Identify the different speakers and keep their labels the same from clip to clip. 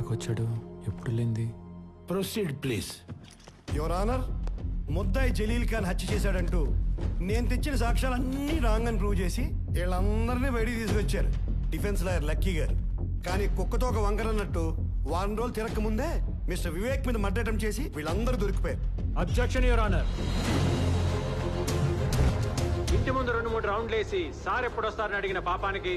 Speaker 1: ఎందుకు వచ్చాడు? ఎప్పుడు లేంది.
Speaker 2: Proceed please.
Speaker 3: యువర్ ఆనర్, ముద్దాయి జలీల్ ఖాన్ హత్య చేశాడంటూ నేను తెచ్చిన సాక్ష్యాలన్నీ రాంగ్ అని ప్రూవ్ చేసి వీళ్ళందరినీ బయటికి తీసుకొచ్చారు డిఫెన్స్ లాయర్ లక్కీ గారు. కానీ కుక్కతో ఒక వంకరన్నట్టు వారం రోజులు తిరక్క ముందే మిస్టర్ వివేక్ మీద మర్డర్ అటెంప్ట్ చేసి వీళ్ళందరూ దొరికిపోయారు.
Speaker 4: Objection your honour. ఇంటి ముందు 2-3 రౌండ్లు వేసి సార్ ఎప్పుడు వస్తారని అడిగిన పాపానికి,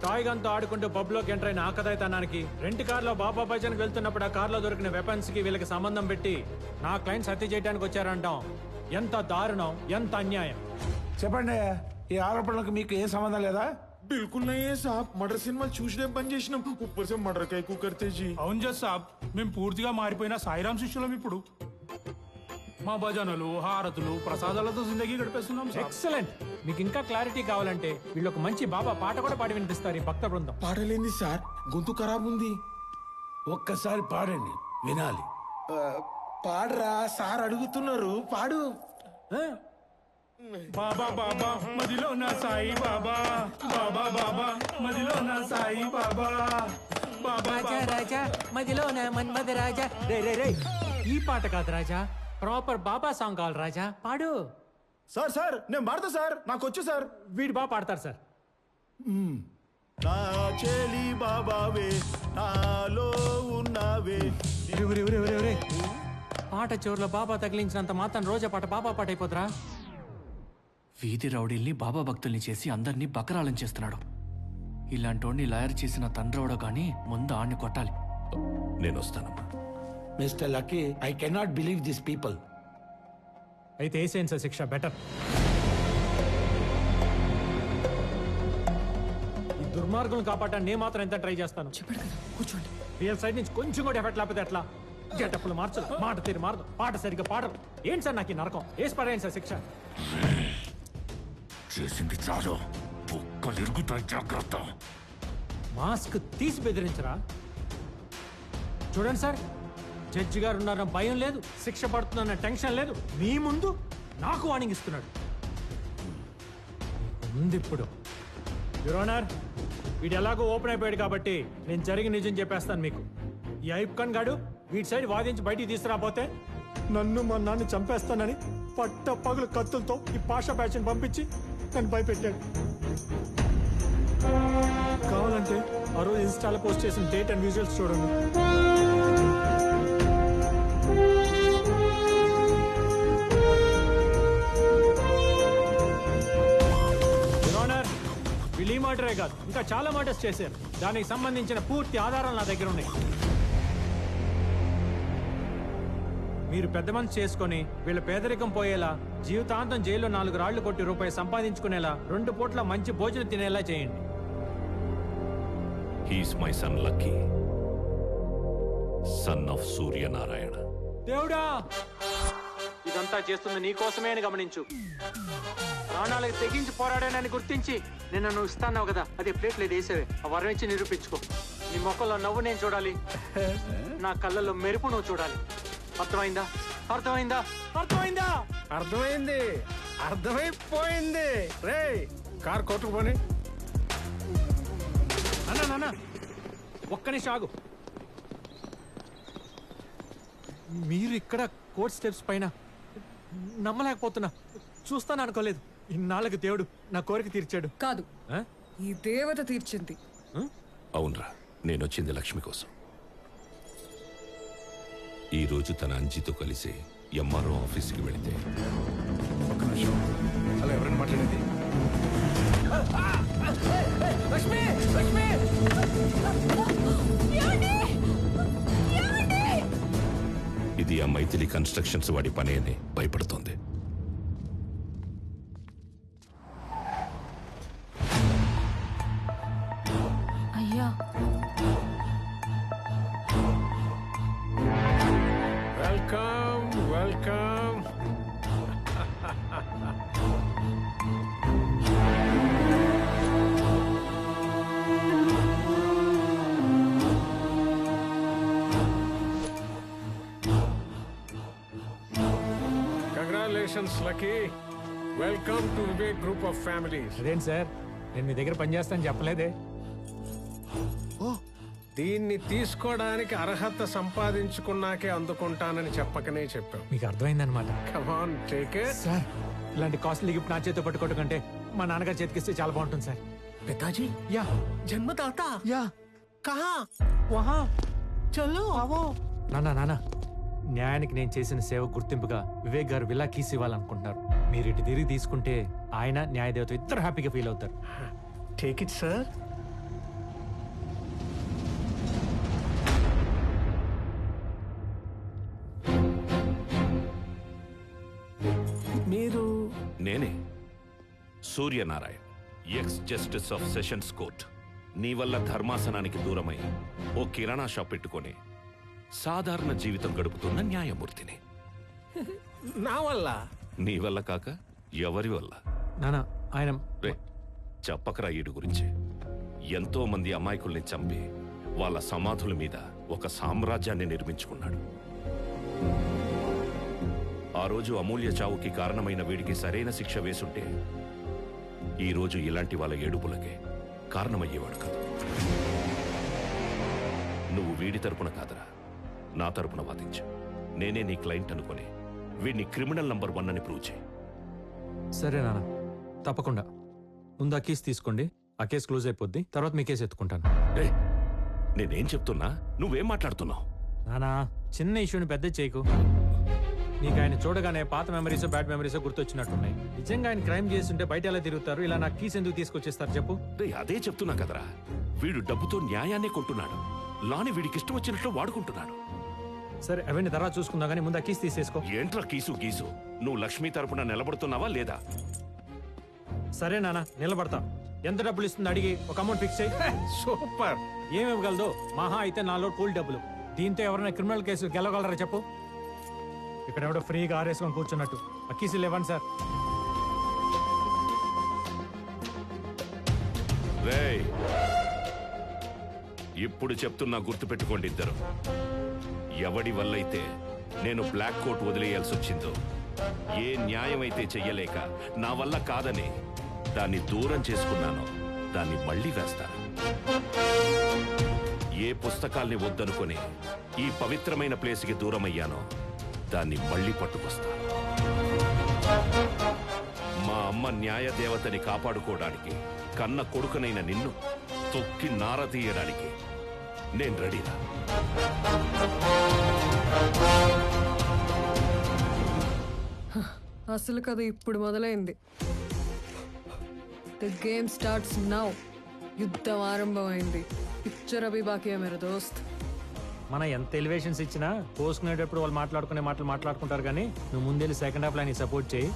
Speaker 4: టాయ్ గన్ తో ఆడుకుంటూ పబ్ లోకి ఎంటర్ అయిన ఆకదాయితనానికి, రెంట్ కార్ లో బాబా భజన్ వెళ్తున్నప్పుడు ఆ కార్ లో దొరికిన వెపన్స్ కి వీళ్ళకి సంబంధం పెట్టి నా క్లయింట్స్ హత్య చేయడానికి వచ్చారంటాం. ఎంత దారుణం, ఎంత అన్యాయం.
Speaker 2: చెప్పండి, ఈ ఆరోపణలకు మీకు ఏం సంబంధం లేదా?
Speaker 5: बिल्कुल नहीं है साहब. मर्डर సినిమాలు చూసినే పని చేసినాం. ऊपर से मर्डर का को करते जी.
Speaker 6: అవును జస్ సాబ్, మేము పూర్తిగా మారిపోయిన సాయిరాం శిష్యులం. ఇప్పుడు మా భజనలు, హారతులు, ప్రసాదాలతో జిందగీ గడిపేస్తున్నాం.
Speaker 4: ఎక్సలెంట్. మీకు ఇంకా క్లారిటీ కావాలంటే వీళ్ళు ఒక మంచి బాబా పాట కూడా పాడి వినిపిస్తారు ఈ భక్త బృందం.
Speaker 5: పాడలేంది సార్, గొంతు ఖరాబ్ ఉంది.
Speaker 2: ఒక్కసారి పాడండి, వినాలి.
Speaker 5: పాడరా సార్ అడుగుతున్నారు, పాడు.
Speaker 6: బాబా బాబా మదిలో నా సాయి బాబా, బాబా బాబా మదిలో నా సాయి బాబా, బాబా
Speaker 4: రాజా రాజా మదిలో నా మన్మద రాజా. రే రే రే, ఈ పాట కాదు రాజా, ప్రాపర్ బాబా సాంగ్ కావాలి రాజా, పాడు.
Speaker 5: సార్ సార్ నేను పాడతా సార్, నాకు వచ్చు సార్.
Speaker 4: వీడు బాగా పాడతారు సార్.
Speaker 3: నా చెలి బాబావే నాలో ఉన్నావే.
Speaker 4: పాట చివరిలో బాబా తగిలించినంత మాత్రం రోజా పాట బాబా పాట అయిపోతురా?
Speaker 1: వీధి రౌడీల్ని బాబా భక్తుల్ని చేసి అందరినీ బకరాలం చేస్తున్నాడు. ఇలాంటోడిని లాయర్ చేసిన తండ్రోడో గానీ ముందు ఆడిని కొట్టాలి.
Speaker 7: నేను వస్తానమ్మా.
Speaker 2: Mister lucky, I cannot believe this people.
Speaker 4: అయితే వేసేయండి సార్ శిక్ష, బెటర్. ఈ దుర్మార్గులను కాపాడటానికి నేను మాత్రం ఎంత ట్రై చేస్తాను.
Speaker 8: కూర్చోండి.
Speaker 4: రియల్ సైడ్ నుంచి కొంచెం కూడా ఎఫెక్ట్ లేకపోతే ఎట్లా? గెటప్పులు మార్చదు, మాట తీరు మారదు, పాట సరిగ్గా పాడరు. ఏంటి సార్ నాకు ఈ నరకం? వేసి పడేయండి సార్ శిక్ష.
Speaker 7: చేసింది చాలు, బుక్కలు ఇరుగుతాయి, జాగ్రత్త.
Speaker 4: మాస్క్ తీసి బెదిరించరా? చూడండి సార్, జడ్జి గారు ఉన్నారన్న భయం లేదు, శిక్ష పడుతుందన్న టెన్షన్ లేదు. మీ ముందు నాకు వార్నింగ్ ఇస్తున్నాడు. ఉంది ఇప్పుడు. యువర్ ఆనర్, వీడు ఎలాగో ఓపెన్ అయిపోయాడు కాబట్టి నేను జరిగి నిజం చెప్పేస్తాను మీకు. ఈ ఐబ్ ఖాన్ గాడు వీడి సైడ్ వాదించి బయటికి తీసుకురాపోతే నన్ను మా నాన్న చంపేస్తానని పట్ట పగులు కత్తులతో ఈ పాషా బ్యాచ్ని పంపించి నన్ను భయపెట్టాడు. కావాలంటే ఆ రోజు ఇన్స్టాలో పోస్ట్ చేసిన డేట్ అండ్ విజువల్స్ చూడండి. వీళ్ళు ఈ మర్డరే కాదు, ఇంకా చాలా మర్డర్స్ చేశారు. దానికి సంబంధించిన పూర్తి ఆధారాలు నా దగ్గర ఉన్నాయి. మీరు పెద్ద మనసు చేసుకుని వీళ్ళ పేదరికం పోయేలా, జీవితాంతం జైల్లో 4 రాళ్లు కొట్టి రూపాయి సంపాదించుకునేలా, 2 పూట్ల మంచి భోజనం తినేలా చేయండి.
Speaker 7: He's my son lucky, son of Suryanarayana.
Speaker 4: దేవుడా, ఇదంతా చేస్తుంది నీకోసమే అని గమనించు. ప్రాణాలకు తెగించి పోరాడానని గుర్తించి నిన్న నువ్వు ఇస్తాన్నావు కదా, అదే ప్లేట్లు వేసేవే. ఆ వరం ఇచ్చి నిరూపించుకో. నీ మొక్కల్లో నవ్వు నేను చూడాలి, నా కళ్ళల్లో మెరుపు నువ్వు చూడాలి. అర్థమైందా? అర్థమైందా? అర్థమైందా?
Speaker 5: అర్థమైంది, అర్థమైపోయింది. రే కార్ కొట్టుకుపోని.
Speaker 4: అన్నా నాన్న, ఒక్క నిమిషం ఆగు. మీరు ఇక్కడ కోర్ట్ స్టెప్స్ పైన నమ్మలేకపోతున్నా. చూస్తాను అనుకోలేదు. ఇన్నాళ్ళకి దేవుడు నా కోరిక తీర్చాడు.
Speaker 8: కాదు, ఈ దేవత తీర్చింది.
Speaker 7: అవునరా, నేను వచ్చింది లక్ష్మి కోసం. ఈ రోజు తన అంజితో కలిసి ఎంఆర్ఓ ఆఫీస్కి వెళితే,
Speaker 5: ఒక్క నిమిషం, అలా ఎవరైనా మాట్లాడేది?
Speaker 8: లక్ష్మి, లక్ష్మి!
Speaker 7: ఇది ఆ మైథిలి కన్స్ట్రక్షన్స్ వాడి పని అని భయపడుతోంది.
Speaker 8: అయ్యా,
Speaker 5: welcome welcome. Congratulations lucky. Welcome to Vivek group of families.
Speaker 4: అదేంటి సార్, నేను మీ దగ్గర పనిచేస్తాను చెప్పలేదే.
Speaker 9: దీన్ని తీసుకోవడానికి అర్హత సంపాదించుకున్నాకే అందుకుంటానని చెప్పకనే చెప్పావు.
Speaker 10: మీకు అర్థమైందనమాట.
Speaker 9: Come on take it.
Speaker 10: సార్ ఇలాంటి కాస్ట్లీ గిఫ్ట్ నా చేతితో పట్టుకోవడం కంటే మా నాన్నగారు చేతికిస్తే చాలా బాగుంటుంది సార్.
Speaker 9: పితాజీ
Speaker 10: యా
Speaker 9: జన్మదాత
Speaker 10: యా
Speaker 9: కహా
Speaker 10: వహా
Speaker 9: చలో అవో.
Speaker 10: నాన్న న్యాయానికి నేను చేసిన సేవ గుర్తింపుగా వివేక్ గారు విలా కీస్ ఇవ్వాలనుకుంటున్నారు. మీరు ఇటు తిరిగి తీసుకుంటే ఆయన న్యాయదేవత ఇద్దరు హ్యాపీగా ఫీల్ అవుతారు.
Speaker 9: Take it sir. మీరు
Speaker 7: నేనే Suryanarayan, X justice of sessions court. నీ వల్ల ధర్మాసనానికి దూరమై ఓ కిరాణా షాప్ పెట్టుకొని సాధారణ జీవితం గడుపుతున్న న్యాయమూర్తిని.
Speaker 9: నా వల్ల
Speaker 7: నీ వల్ల కాక ఎవరి వల్ల?
Speaker 10: నాన్న ఆయన
Speaker 7: రే చెప్పకరా ఈడు గురించి. ఎంతో మంది అమాయకుల్ని చంపి వాళ్ళ సమాధుల మీద ఒక సామ్రాజ్యాన్ని నిర్మించుకున్నాడు. ఆ రోజు అమూల్య చావుకి కారణమైన వీడికి సరైన శిక్ష వేసుంటే ఈ రోజు ఇలాంటి వాళ్ళ ఏడుపులకే కారణమయ్యేవాడు కాదు. నువ్వు వీడి తరపున కాదరా, నా తరపున వాదించు. నేనే నీ క్లయింట్ అనుకొని వీడిని క్రిమినల్ నంబర్ 1 అని ప్రూవ్ చేయి.
Speaker 10: సరే నాన్న తప్పకుండా. ముందు ఆ కేసు తీసుకోండి, ఆ కేసు క్లోజ్ అయిపోద్ది, తర్వాత మీ కేసు ఎత్తుకుంటాను.
Speaker 7: రే నేనేం చెప్తున్నా, నువ్వేం మాట్లాడుతున్నావు?
Speaker 10: నానా చిన్న ఇష్యూని పెద్ద చేయకు. నీకు ఆయన చూడగానే పాత మెమరీస్ బ్యాడ్ మెమరీస్ గుర్తొచ్చినట్టున్నాయి. నిజంగా ఆయన క్రైమ్ చేస్తుంటే బయట ఎలా తిరుగుతారు? ఇలా నా కీస్ ఎందుకు తీసుకొచ్చేస్తారు చెప్పు?
Speaker 7: రే అదే చెప్తున్నా కదరా, వీడు డబ్బుతో న్యాయాన్నే కొంటున్నాడు. లాని వీడికి ఇష్టం వచ్చినట్లు వాడుకుంటున్నాడు.
Speaker 10: సరే అవన్నీ తర్వాత చూసుకుందాం, కానీ ముందు ఆ కీస్ తీసేసుకో.
Speaker 7: ఏంట్రా కీసు గీసు? నువ్వు లక్ష్మి తరపున నిలబడుతున్నావా లేదా?
Speaker 10: సరే నాన్న నిలబడతా. ఎంత డబ్బులు ఇస్తుంది అడిగి ఒక అమౌంట్ ఫిక్స్ చేయి.
Speaker 9: సూపర్.
Speaker 10: ఏమి ఇవ్వగలదు? మహా అయితే 4 కూల్ డబ్బులు. దీంతో ఎవరైనా క్రిమినల్ కేసు గెలవగలరా చెప్పు? ఇక్కడ ఎవడో ఫ్రీగా ఆరేసుకొని కూర్చున్నట్టు. ఆ కీసులు ఇవ్వండి సార్.
Speaker 7: రేయ్ ఇప్పుడు చెప్తున్నా, గుర్తుపెట్టుకోండి ఇద్దరు. ఎవడి వల్లైతే నేను బ్లాక్ కోట్ వదిలేయాల్సి వచ్చిందో, ఏ న్యాయం అయితే చెయ్యలేక నా వల్ల కాదని దాన్ని దూరం చేసుకున్నానో దాన్ని మళ్ళీ వేస్తాను. ఏ పుస్తకాల్ని వద్దనుకొని ఈ పవిత్రమైన ప్లేస్కి దూరం అయ్యానో దాన్ని మళ్ళీ పట్టుకొస్తాను. మా అమ్మ న్యాయ దేవతని కాపాడుకోవడానికి కన్న కొడుకునైన నిన్ను తొక్కి నార తీయడానికి నేను రెడీనా?
Speaker 8: అసలు కథ ఇప్పుడు మొదలైంది. The game starts now. యుద్ధం ఆరంభమైంది. పిక్చర్ అభి బాకీ మేరా దోస్త్.
Speaker 10: మన ఎంత ఎలివేషన్స్ ఇచ్చినా పోసుకునేటప్పుడు వాళ్ళు మాట్లాడుకునే మాటలు మాట్లాడుకుంటారు, కానీ నువ్వు ముందెళ్ళి సెకండ్ హాఫ్ లైన్ సపోర్ట్ చేయి.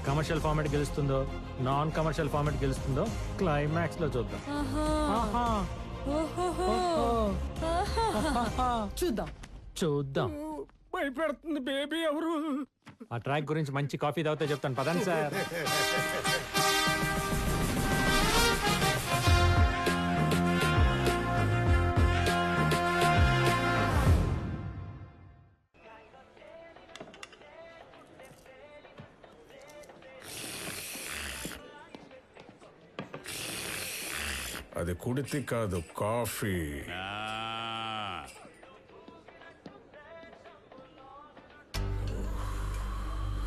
Speaker 10: కమర్షియల్ ఫార్మాట్ గెలుస్తుందో నాన్ కమర్షియల్ ఫార్మాట్ గెలుస్తుందో క్లైమాక్స్ లో చూద్దాం.
Speaker 8: చూద్దాం
Speaker 10: చూద్దాం.
Speaker 9: భయపెడుతుంది బేబీ ఎవరు?
Speaker 10: ఆ ట్రాక్ గురించి మంచి కాఫీ తాగితే చెప్తాను, పదండి సార్.
Speaker 5: అది కుడితి కాదు, కాఫీ.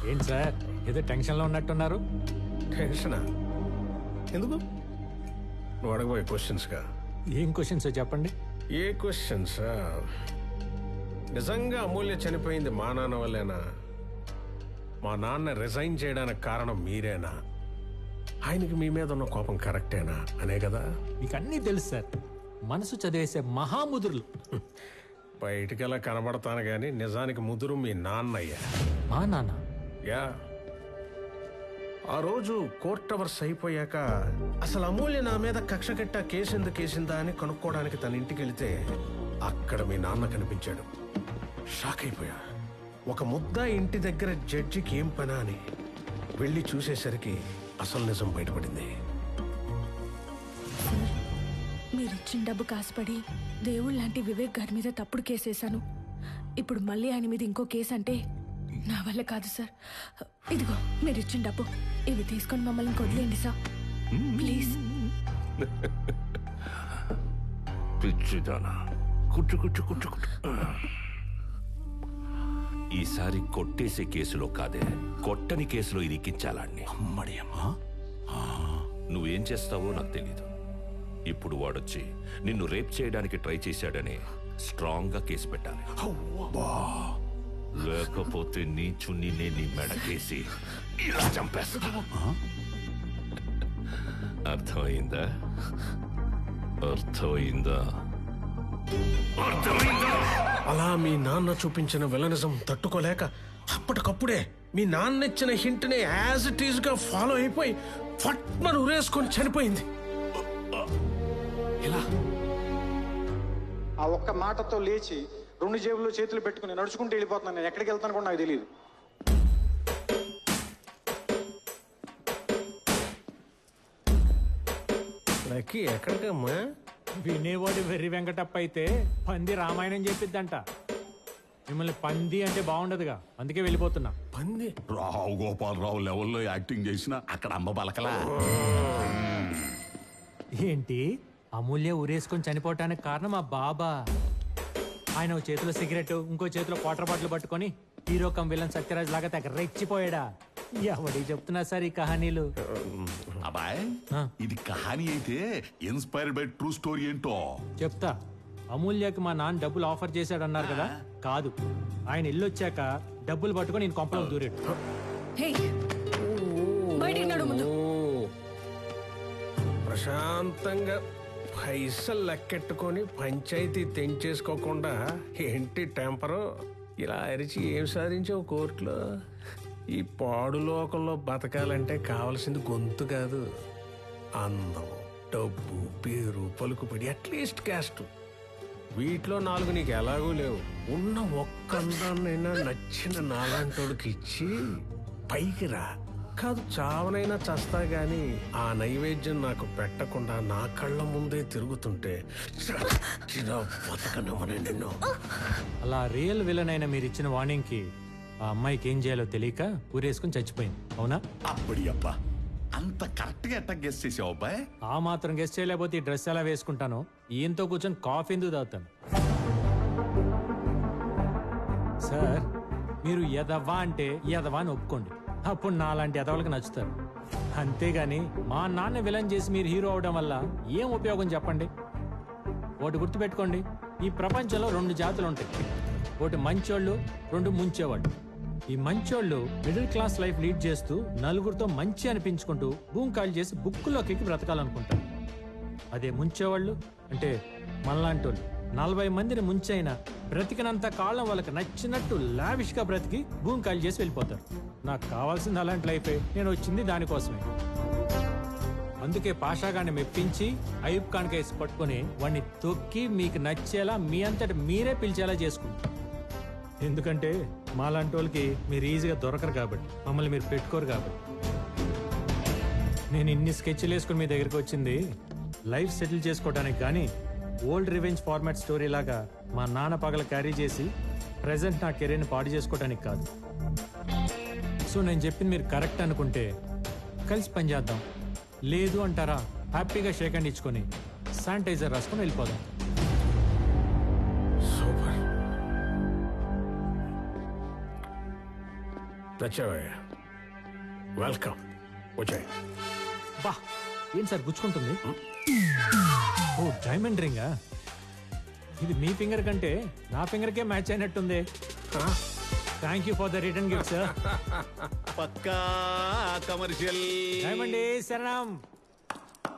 Speaker 10: ఏంటి సార్ ఏదో టెన్షన్ లో ఉన్నట్టున్నారు?
Speaker 9: టెన్షనా? ఎందుకు? నువ్వు అడగబోయే క్వశ్చన్స్గా.
Speaker 10: ఏం క్వశ్చన్స్ చెప్పండి.
Speaker 9: ఏ క్వశ్చన్స్? నిజంగా అమూల్య చనిపోయింది మా నాన్న వల్లేనా? మా నాన్న రిజైన్ చేయడానికి కారణం మీరేనా? ఆయనకి మీ మీద ఉన్న కోపం కరెక్టేనా అనే కదా.
Speaker 10: మీకు అన్నీ తెలుసు సార్, మనసు చదివేసే మహాముదురులు.
Speaker 9: బయటికి ఎలా కనబడతాను కానీ నిజానికి ముదురు మీ నాన్నయ్యా.
Speaker 10: మా నాన్న?
Speaker 9: యా. ఆ రోజు కోర్ట్ అవర్స్ అయిపోయాక అసలు అమూల్య నా మీద కక్ష కట్ట కేసు ఎందుకు వేసిందా అని కనుక్కోవడానికి తన ఇంటికి వెళితే అక్కడ మీ నాన్న కనిపించాడు. షాక్ అయిపోయా. ఒక ముద్ద ఇంటి దగ్గర జడ్జికి ఏం పనా అని వెళ్ళి చూసేసరికి అసలు నిజం బయటపడింది.
Speaker 11: మీరిచ్చిన డబ్బు కాసుపడి దేవుళ్ళ లాంటి వివేక్ గారి మీద తప్పుడు కేసేశాను. ఇప్పుడు మళ్ళీ ఆయన మీద ఇంకో కేసు అంటే నా వల్ల కాదు సార్. ఇదిగో మీరిచ్చిన డబ్బు, ఇవి తీసుకొని మమ్మల్ని వదిలేయండి సార్ ప్లీజ్.
Speaker 7: పిచ్చిదానా కుట్టు కుట్టు కుట్టు కుట్టు. ఈసారి కొట్టేసే కేసులో కాదే, కొట్టని కేసులో ఇరికించాలాన్ని.
Speaker 12: అమ్మడి అమ్మా.
Speaker 7: నువ్వేం చేస్తావో నాకు తెలీదు. ఇప్పుడు వాడొచ్చి నిన్ను రేప్ చేయడానికి ట్రై చేశాడని స్ట్రాంగ్ గా కేసు పెట్టాలి. లేకపోతే నీ చున్నీనే నీ మెడకేసి ఇలా చంపేస్తా. అర్థమైందా? అర్థమైందా?
Speaker 9: అలా మీ నాన్న చూపించిన విలనిజం తట్టుకోలేక అప్పటికప్పుడే మీ నాన్న ఇచ్చిన హింట్ ని యాజ్ ఇట్ ఈజ్ గా ఫాలో అయిపోయి ఫట్మను ఉరేసుకొని చనిపోయింది.
Speaker 12: ఎలా?
Speaker 4: ఆ ఒక్క మాటతో లేచి 2 జేబుల్లో చేతులు పెట్టుకుని నడుచుకుంటూ వెళ్ళిపోతున్నాను. నేను ఎక్కడికి వెళ్తాను కూడా నాకు తెలియదు.
Speaker 9: లక్కీ ఎక్కడికమ్మా?
Speaker 10: వినేవాడు వెర్రి వెంకటప్ప అయితే పంది రామాయణం చెప్పిద్దంట. మిమ్మల్ని పంది అంటే బాగుండదుగా, అందుకే వెళ్ళిపోతున్నా.
Speaker 9: పంది?
Speaker 12: రావు గోపాలరావు లెవెల్లో యాక్టింగ్ చేసిన అక్కడ అమ్మ పలకలా.
Speaker 10: ఏంటి అమూల్య ఉరేసుకొని చనిపోవటానికి కారణం మా బాబా. ఆయన ఓ చేతిలో సిగరెట్, ఇంకో చేతిలో వాటర్ బాటిల్ పట్టుకొని హీరో కమ్ విలన్ సత్యరాజ్ లాగా తెగ రెచ్చిపోయాడా? ఎవడి చెప్తున్నా సార్ ఈ కహానీలు?
Speaker 12: అబ్బాయ్, ఇది కహానీ అయితే ఇన్స్పైర్డ్ బై ట్రూ స్టోరీ ఏంటో
Speaker 10: చెప్తా. అమూల్యకి మా నాన్న డబ్బులు ఆఫర్ చేశాడన్నారు కదా, కాదు. ఆయన ఇల్లు వచ్చాక డబ్బులు పట్టుకొని నేను కొంపలో దూరాడు.
Speaker 9: ప్రశాంతంగా పైసలు లెక్కెట్టుకొని పంచాయతీ తెంచేసుకోకుండా ఏంటి టెంపరు? ఇలా అరిచి ఏం సాధించావు కోర్టులో? ఈ పాడు లోకంలో బతకాలంటే కావలసింది గొంతు కాదు, అందం, డబ్బు, పేరు, పలుకుబడి, అట్లీస్ట్ క్యాస్ట్. వీటిలో 4 నీకు ఎలాగూ లేవు. ఉన్న ఒక్క అందాన్నైనా నచ్చిన నాలాంటోడికి ఇచ్చి పైకి రా. కాదు చావనైనా చస్తా గాని ఆ నైవేద్యం నాకు పెట్టకుండా నా కళ్ళ ముందే తిరుగుతుంటే బతకనవనే నిన్ను.
Speaker 10: అలా రియల్ విలన్ అయిన మీరు ఇచ్చిన వార్నింగ్ కి ఆ అమ్మాయికి ఏం చేయాలో తెలియక ఊరేసుకుని చచ్చిపోయింది, అవునా?
Speaker 12: అప్పటి అబ్బా, అంత కరెక్ట్ గా ఎట్టా గెస్ చేసావు అబ్బాయి?
Speaker 10: ఆ మాత్రం గెస్ట్ చేయలేకపోతే ఈ డ్రెస్ ఎలా వేసుకుంటాను? ఈయంతో కూర్చొని కాఫీ ఎందుకు తాగుతాను? సార్, మీరు ఎదవా అంటే ఎదవా అని ఒప్పుకోండి, అప్పుడు నాలాంటి ఎదవలకు నచ్చుతారు. అంతేగాని మా నాన్న విలన్ చేసి మీరు హీరో అవడం వల్ల ఏం ఉపయోగం చెప్పండి? ఒకటి గుర్తుపెట్టుకోండి, ఈ ప్రపంచంలో 2 జాతులు ఉంటాయి. ఒకటి మంచోళ్ళు, 2 ముంచేవాళ్ళు. ఈ మంచోళ్ళు మిడిల్ క్లాస్ లైఫ్ లీడ్ చేస్తూ నలుగురితో మంచి అనిపించుకుంటూ భూంకాలు చేసి బుక్కులోకి బ్రతకాలనుకుంటారు. అదే ముంచేవాళ్ళు అంటే మనలాంటోళ్ళు 40 మందిని ముంచైనా బ్రతికినంత కాలం వాళ్ళకి నచ్చినట్టు లావిష్గా బ్రతికి భూంకాలు చేసి వెళ్ళిపోతారు. నాకు కావాల్సింది అలాంటి లైఫే, నేను వచ్చింది దానికోసమే. అందుకే పాషాగాన్ని మెప్పించి అయూబ్ ఖాన్ కేసు పట్టుకొని వాడిని తొక్కి మీకు నచ్చేలా మీ అంతటి మీరే పిలిచేలా చేసుకుంటారు. ఎందుకంటే మాలాంటి వాళ్ళకి మీరు ఈజీగా దొరకరు కాబట్టి, మమ్మల్ని మీరు పెట్టుకోరు కాబట్టి. నేను ఇన్ని స్కెచ్లు వేసుకుని మీ దగ్గరికి వచ్చింది లైఫ్ సెటిల్ చేసుకోవడానికి కానీ ఓల్డ్ రివెంజ్ ఫార్మాట్ స్టోరీ లాగా మా నాన్న పగల క్యారీ చేసి ప్రెసెంట్ నా కెరీర్ని పాడు చేసుకోవడానికి కాదు. సో నేను చెప్పింది మీరు కరెక్ట్ అనుకుంటే కలిసి పనిచేద్దాం, లేదు అంటారా హ్యాపీగా షేక్ హ్యాండ్ ఇచ్చుకొని శానిటైజర్ రాసుకొని వెళ్ళిపోదాం.
Speaker 9: సూపర్, నచ్చావయ్యా, వెల్కమ్. వచ్చాయి.
Speaker 10: బా, ఏం సార్ గుచ్చుకుంటుంది? ఓ డైమండ్ రింగా? ఇది మీ ఫింగర్ కంటే నా ఫింగర్కే మ్యాచ్ అయినట్టుంది. Thank you for the return gift sir.
Speaker 12: పక్కా కమర్షియల్.
Speaker 10: డైమండ్ శరణం.